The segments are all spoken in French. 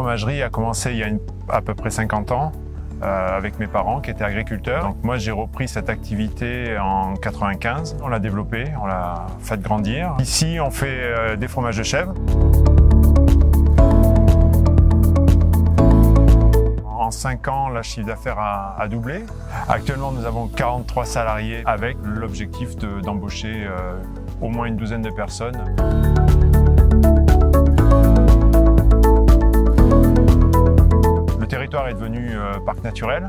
fromagerie a commencé il y a à peu près 50 ans avec mes parents qui étaient agriculteurs. Donc moi j'ai repris cette activité en 95. On l'a développée, on l'a fait grandir. Ici on fait des fromages de chèvre. En 5 ans, le chiffre d'affaires a doublé. Actuellement, nous avons 43 salariés avec l'objectif d'embaucher au moins une douzaine de personnes. Le territoire est devenu parc naturel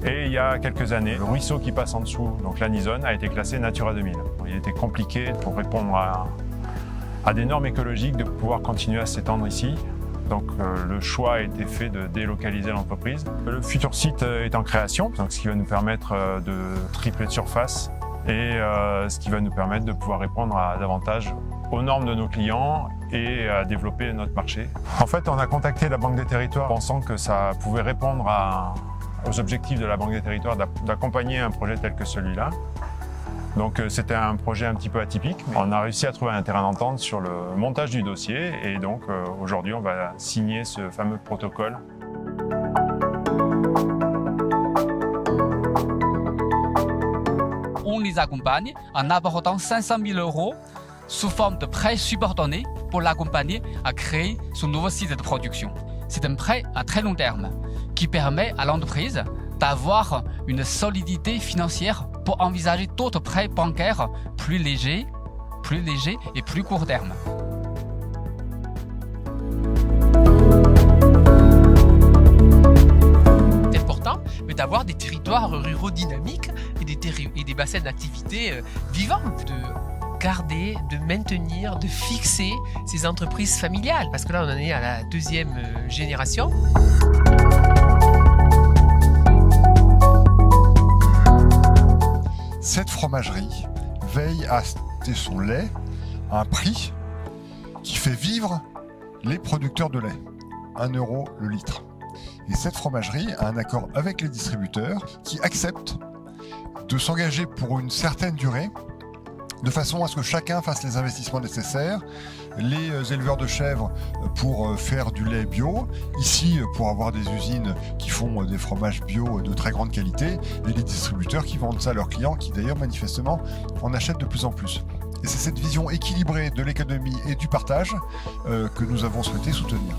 et il y a quelques années, le ruisseau qui passe en dessous, donc la Nisonne, a été classé Natura 2000. Il était compliqué pour répondre à des normes écologiques de pouvoir continuer à s'étendre ici. Donc le choix a été fait de délocaliser l'entreprise. Le futur site est en création, donc ce qui va nous permettre de tripler de surface et ce qui va nous permettre de pouvoir répondre davantage aux normes de nos clients et à développer notre marché. En fait, on a contacté la Banque des Territoires pensant que ça pouvait répondre aux objectifs de la Banque des Territoires d'accompagner un projet tel que celui-là. Donc c'était un projet un petit peu atypique, mais on a réussi à trouver un terrain d'entente sur le montage du dossier et donc aujourd'hui on va signer ce fameux protocole. On les accompagne en apportant 500 000 € sous forme de prêt subordonné pour l'accompagner à créer son nouveau site de production. C'est un prêt à très long terme qui permet à l'entreprise d'avoir une solidité financière pour envisager d'autres prêts bancaires plus légers et plus court terme. C'est important d'avoir des territoires ruraux dynamiques et des bassins d'activité vivants, de garder, de maintenir, de fixer ces entreprises familiales, parce que là on en est à la deuxième génération. Cette fromagerie veille à acheter son lait à un prix qui fait vivre les producteurs de lait, 1 € le litre. Et cette fromagerie a un accord avec les distributeurs qui acceptent de s'engager pour une certaine durée de façon à ce que chacun fasse les investissements nécessaires, les éleveurs de chèvres pour faire du lait bio, ici pour avoir des usines qui font des fromages bio de très grande qualité, et les distributeurs qui vendent ça à leurs clients, qui d'ailleurs manifestement en achètent de plus en plus. Et c'est cette vision équilibrée de l'économie et du partage que nous avons souhaité soutenir.